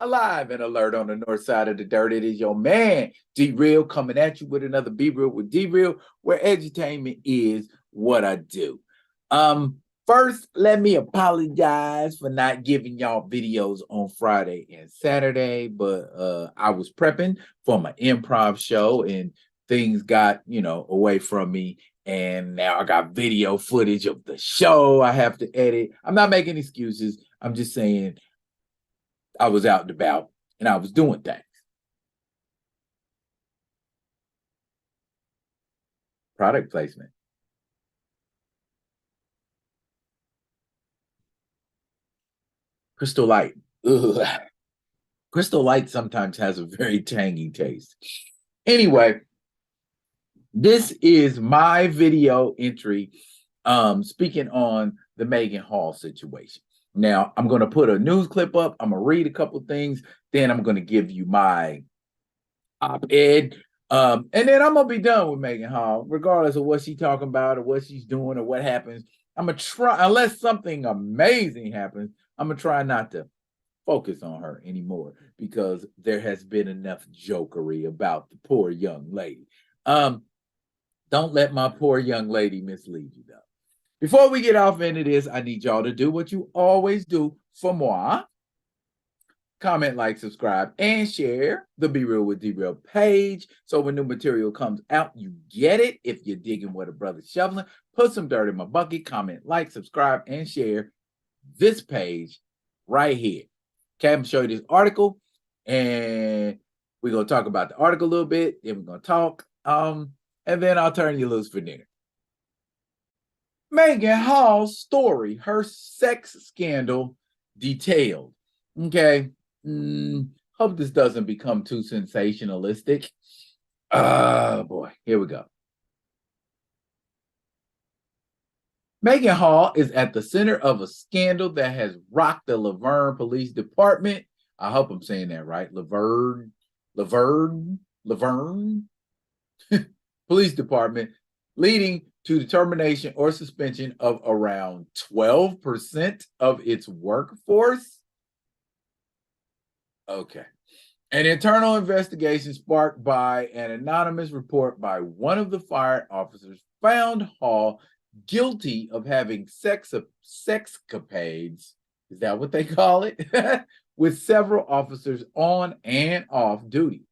Alive and alert on the north side of the dirt. It is your man, D-Real, coming at you with another Be Real with D-Real, where edutainment is what I do. First, let me apologize for not giving y'all videos on Friday and Saturday, but I was prepping for my improv show and things got, away from me. And now I got video footage of the show I have to edit. I'm not making excuses. I'm just saying I was out and about and I was doing things. Product placement. Crystal Light. Ugh. Crystal Light sometimes has a very tangy taste. Anyway, this is my video entry speaking on the Maegan Hall situation. Now, I'm going to put a news clip up. I'm going to read a couple things. Then I'm going to give you my op-ed. And then I'm going to be done with Maegan Hall, regardless of what she's talking about or what she's doing or what happens. I'm going to try, unless something amazing happens, I'm going to try not to focus on her anymore because there has been enough jokery about the poor young lady. Don't let my poor young lady mislead you, though. Before we get off into this, I need y'all to do what you always do for moi. Comment, like, subscribe, and share the Be Real with D-Real page. So when new material comes out, you get it. If you're digging what a brother's shoveling, put some dirt in my bucket. Comment, like, subscribe, and share this page right here. Okay, I'm going to show you this article, and we're going to talk about the article a little bit. Then we're going to talk, and then I'll turn you loose for dinner. Maegan Hall's story, her sex scandal detailed. Okay. Hope this doesn't become too sensationalistic. Boy, here we go. Maegan Hall is at the center of a scandal that has rocked the Laverne Police Department. I hope I'm saying that right. Laverne Police Department, leading to the termination or suspension of around 12% of its workforce. Okay. An internal investigation sparked by an anonymous report by one of the fired officers found Hall guilty of having sexcapades, is that what they call it, with several officers on and off duty.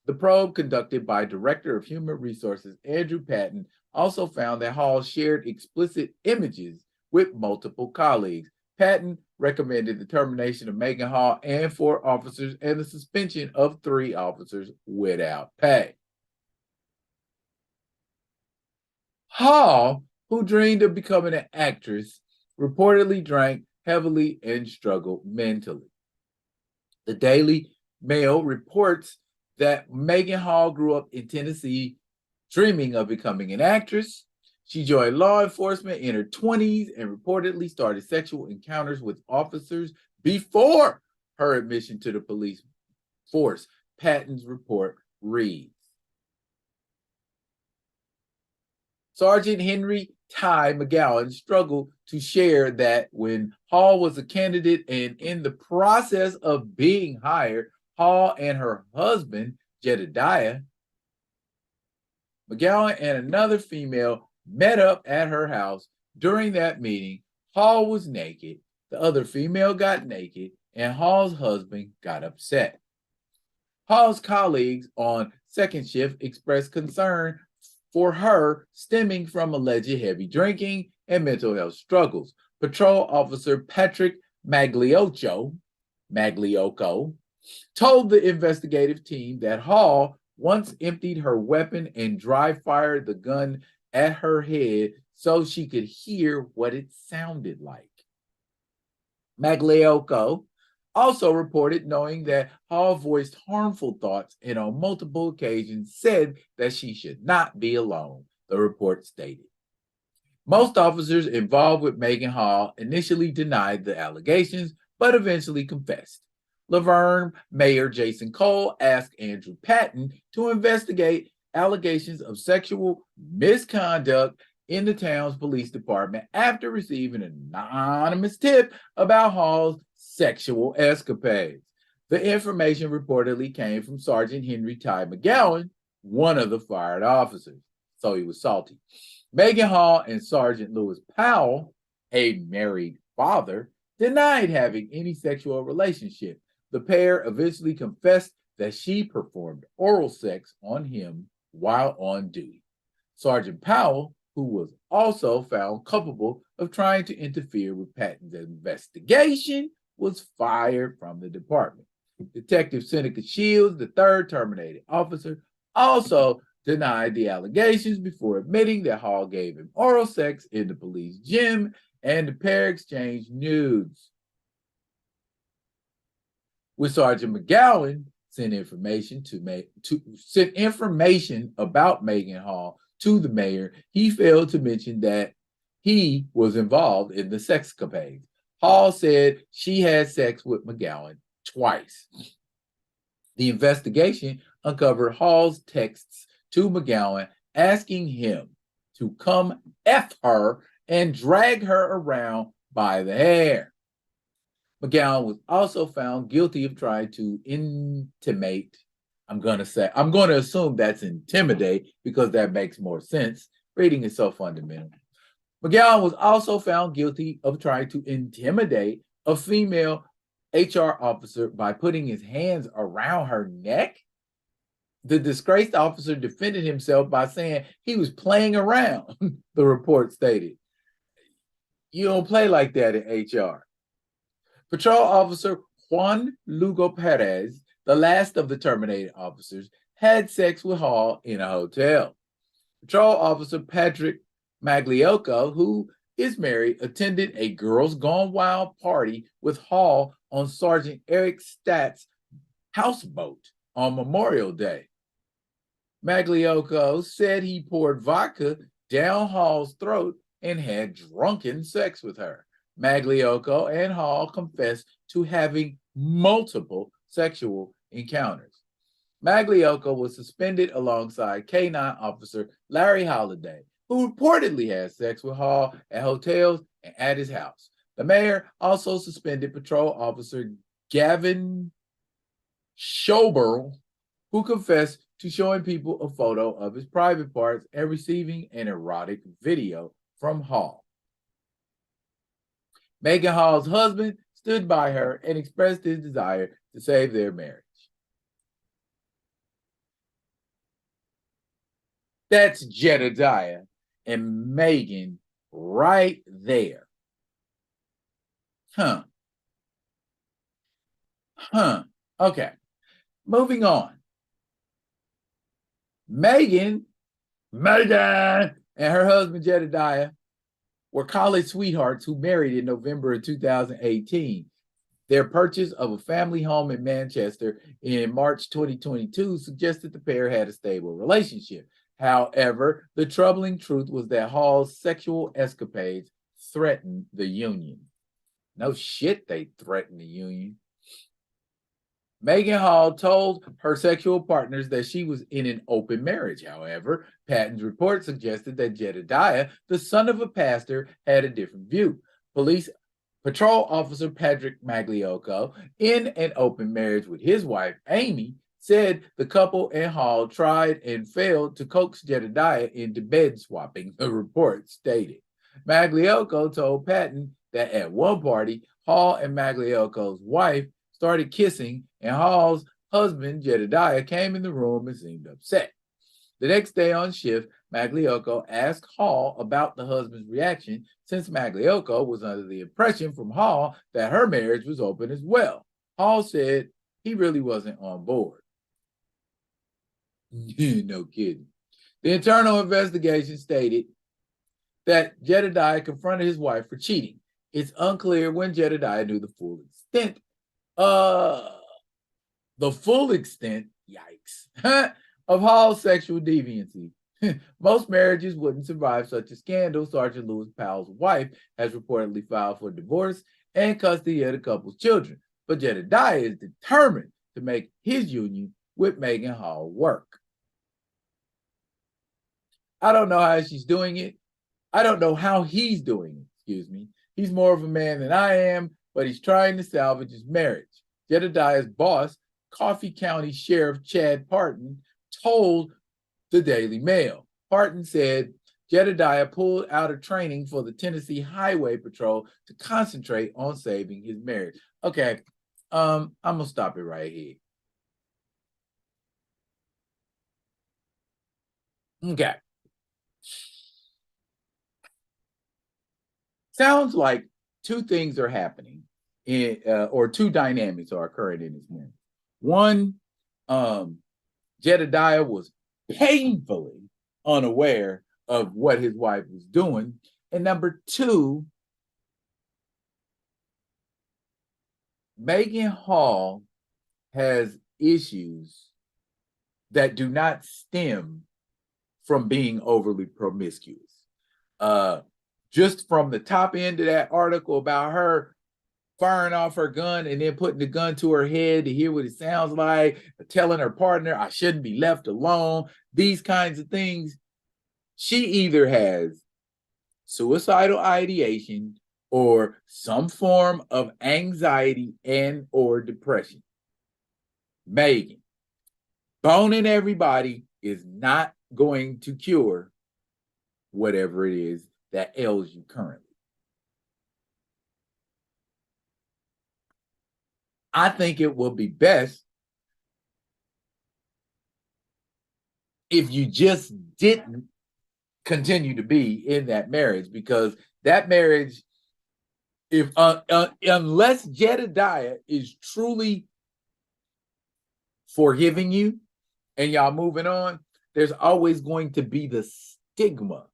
The probe, conducted by Director of Human Resources Andrew Patton, also found that Hall shared explicit images with multiple colleagues. Patton recommended the termination of Maegan Hall and 4 officers and the suspension of 3 officers without pay. Hall, who dreamed of becoming an actress, reportedly drank heavily and struggled mentally. The Daily Mail reports that Maegan Hall grew up in Tennessee dreaming of becoming an actress. She joined law enforcement in her 20s and reportedly started sexual encounters with officers before her admission to the police force. Patton's report reads. Sergeant Henry Ty McGowan struggled to share that when Hall was a candidate and in the process of being hired, Hall and her husband, Jedediah McGowan, and another female met up at her house. During that meeting, Hall was naked, the other female got naked, and Hall's husband got upset. Hall's colleagues on second shift expressed concern for her stemming from alleged heavy drinking and mental health struggles. Patrol Officer Patrick Magliocco told the investigative team that Hall once emptied her weapon and dry fired the gun at her head so she could hear what it sounded like. Magliocco also reported knowing that Hall voiced harmful thoughts and on multiple occasions said that she should not be alone, the report stated. Most officers involved with Maegan Hall initially denied the allegations, but eventually confessed. Laverne Mayor Jason Cole asked Andrew Patton to investigate allegations of sexual misconduct in the town's police department after receiving an anonymous tip about Hall's sexual escapades. The information reportedly came from Sergeant Henry Ty McGowan, one of the fired officers. So he was salty. Maegan Hall and Sergeant Lewis Powell, a married father, denied having any sexual relationship. The pair eventually confessed that she performed oral sex on him while on duty. Sergeant Powell, who was also found culpable of trying to interfere with Patton's investigation, was fired from the department. Detective Seneca Shields, the third terminated officer, also denied the allegations before admitting that Hall gave him oral sex in the police gym and the pair exchanged nudes. When Sergeant McGowan sent information about Maegan Hall to the mayor, he failed to mention that he was involved in the sexcapades. Hall said she had sex with McGowan twice. The investigation uncovered Hall's texts to McGowan asking him to come F her and drag her around by the hair. McGowan was also found guilty of trying to intimate. I'm going to assume that's intimidate because that makes more sense. Reading is so fundamental. McGowan was also found guilty of trying to intimidate a female HR officer by putting his hands around her neck. The disgraced officer defended himself by saying he was playing around, the report stated. You don't play like that in HR. Patrol Officer Juan Lugo Perez, the last of the terminated officers, had sex with Hall in a hotel. Patrol Officer Patrick Magliocco, who is married, attended a Girls Gone Wild party with Hall on Sergeant Eric Statt's houseboat on Memorial Day. Magliocco said he poured vodka down Hall's throat and had drunken sex with her. Magliocco and Hall confessed to having multiple sexual encounters. Magliocco was suspended alongside K-9 officer Larry Holliday, who reportedly had sex with Hall at hotels and at his house. The mayor also suspended patrol officer Gavin Schoberl, who confessed to showing people a photo of his private parts and receiving an erotic video from Hall. Maegan Hall's husband stood by her and expressed his desire to save their marriage. That's Jedediah and Maegan right there. Okay. Moving on. Maegan, and her husband Jedediah were college sweethearts who married in November of 2018. Their purchase of a family home in Manchester in March 2022 suggested the pair had a stable relationship. However, the troubling truth was that Hall's sexual escapades threatened the union. No shit, they threatened the union. Maegan Hall told her sexual partners that she was in an open marriage. However, Patton's report suggested that Jedediah, the son of a pastor, had a different view. Police patrol officer Patrick Magliocco, in an open marriage with his wife, Amy, said the couple and Hall tried and failed to coax Jedediah into bed swapping, the report stated. Magliocco told Patton that at one party, Hall and Magliocco's wife started kissing, and Hall's husband, Jedediah, came in the room and seemed upset. The next day on shift, Magliocco asked Hall about the husband's reaction, since Magliocco was under the impression from Hall that her marriage was open as well. Hall said he really wasn't on board. No kidding. The internal investigation stated that Jedediah confronted his wife for cheating. It's unclear when Jedediah knew the full extent. Yikes, of Hall's sexual deviancy. Most marriages wouldn't survive such a scandal. Sergeant Lewis Powell's wife has reportedly filed for divorce and custody of the couple's children. But Jedediah is determined to make his union with Maegan Hall work. I don't know how she's doing it. I don't know how he's doing it, excuse me. He's more of a man than I am, but he's trying to salvage his marriage. Jedediah's boss, Coffee County Sheriff Chad Parton, told the Daily Mail. Parton said Jedediah pulled out of training for the Tennessee Highway Patrol to concentrate on saving his marriage. Okay, I'm gonna stop it right here. Okay. Sounds like two things are happening, or two dynamics are occurring in this marriage. One, Jedediah was painfully unaware of what his wife was doing. And number two, Maegan Hall has issues that do not stem from being overly promiscuous. Just from the top end of that article about her firing off her gun and then putting the gun to her head to hear what it sounds like, telling her partner, I shouldn't be left alone, these kinds of things. She either has suicidal ideation or some form of anxiety and or depression. Maegan, boning everybody is not going to cure whatever it is that ails you currently. I think it will be best if you just didn't continue to be in that marriage, because that marriage, if unless Jedediah is truly forgiving you and y'all moving on, there's always going to be the stigma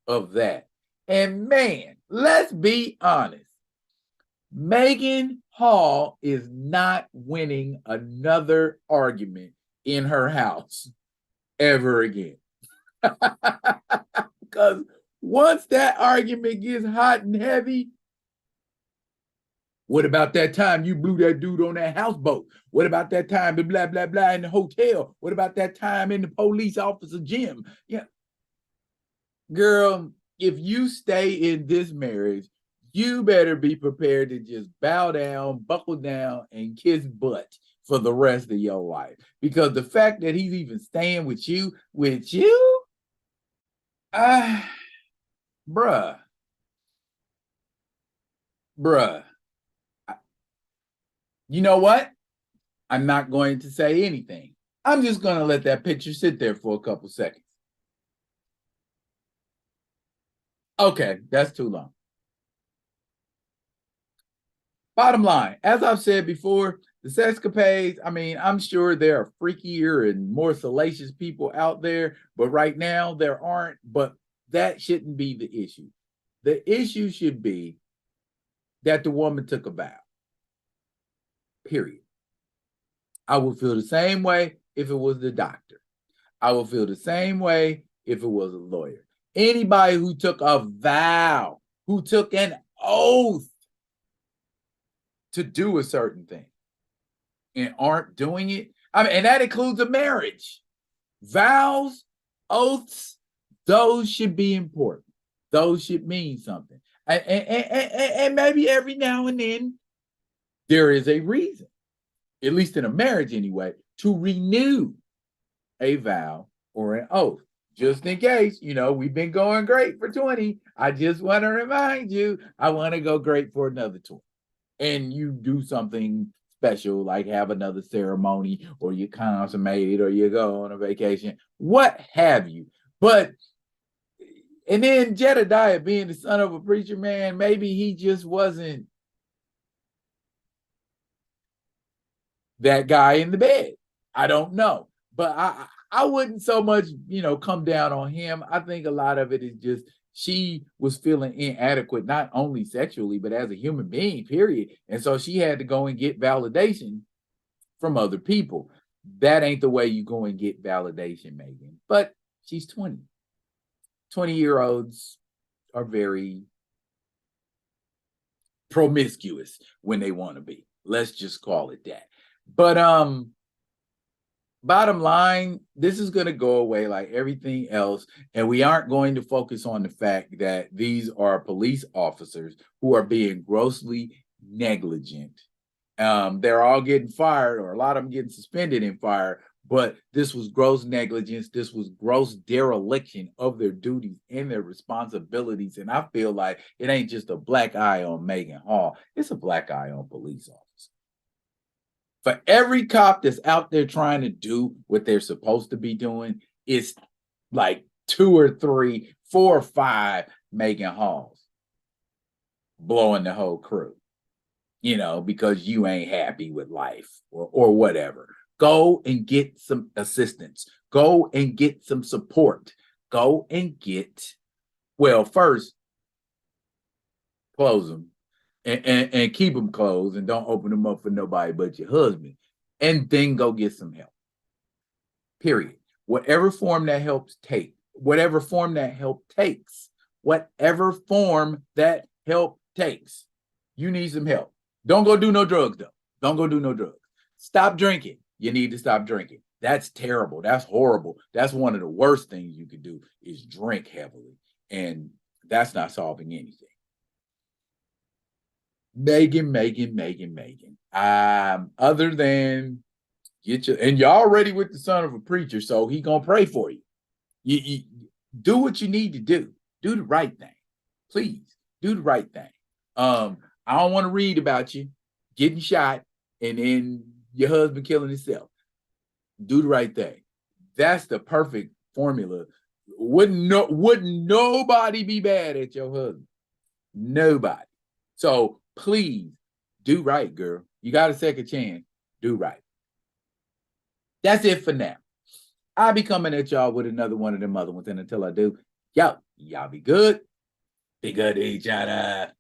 of that. And man, let's be honest, Maegan Hall is not winning another argument in her house ever again. Because once that argument gets hot and heavy, what about that time you blew that dude on that houseboat? What about that time blah, blah, blah in the hotel? What about that time in the police officer gym? Yeah. Girl, if you stay in this marriage, you better be prepared to just bow down, buckle down, and kiss butt for the rest of your life. Because the fact that he's even staying with you, bruh. You know what? I'm not going to say anything. I'm just going to let that picture sit there for a couple seconds. Okay, that's too long. Bottom line, as I've said before, the sexcapades, I mean, I'm sure there are freakier and more salacious people out there, but right now there aren't. But that shouldn't be the issue. The issue should be that the woman took a vow. Period. I would feel the same way if it was the doctor. I would feel the same way if it was a lawyer. Anybody who took a vow, who took an oath to do a certain thing and aren't doing it, I mean, and that includes a marriage. Vows, oaths, those should be important. Those should mean something. And maybe every now and then there is a reason, at least in a marriage anyway, to renew a vow or an oath. Just in case, you know, we've been going great for 20. I just want to remind you, I want to go great for another 20. And you do something special, like have another ceremony, or you consummate, or you go on a vacation, what have you. But, and then Jedediah being the son of a preacher man, maybe he just wasn't that guy in the bed. I don't know. But I wouldn't so much, you know, come down on him. I think a lot of it is just she was feeling inadequate, not only sexually, but as a human being, period. And so she had to go and get validation from other people. That ain't the way you go and get validation, Maegan. But she's 20. 20-year-olds are very promiscuous when they want to be. Let's just call it that. But bottom line, this is going to go away like everything else, and we aren't going to focus on the fact that these are police officers who are being grossly negligent They're all getting fired, or a lot of them getting suspended and fired. But this was gross negligence. This was gross dereliction of their duties and their responsibilities. And I feel like it ain't just a black eye on Maegan Hall. It's a black eye on police officers. For every cop that's out there trying to do what they're supposed to be doing, it's like 2 or 3, 4 or 5 Maegan Halls blowing the whole crew, because you ain't happy with life or whatever. Go and get some assistance. Go and get some support. Go and first, close them and keep them closed and don't open them up for nobody but your husband. And then go get some help. Period. Whatever form that help takes, you need some help. Don't go do no drugs, though. Don't go do no drugs. Stop drinking. You need to stop drinking. That's terrible. That's horrible. That's one of the worst things you could do is drink heavily. And that's not solving anything. Maegan. Other than and you're already with the son of a preacher, so he gonna pray for you. You do what you need to do. Do the right thing. Please do the right thing. I don't want to read about you getting shot and then your husband killing himself. Do the right thing. That's the perfect formula. Wouldn't nobody be bad at your husband? Nobody. So please do right, girl. You got a second chance. Do right. That's it for now. I'll be coming at y'all with another one of them other ones. And until I do, y'all be good. Be good to each other.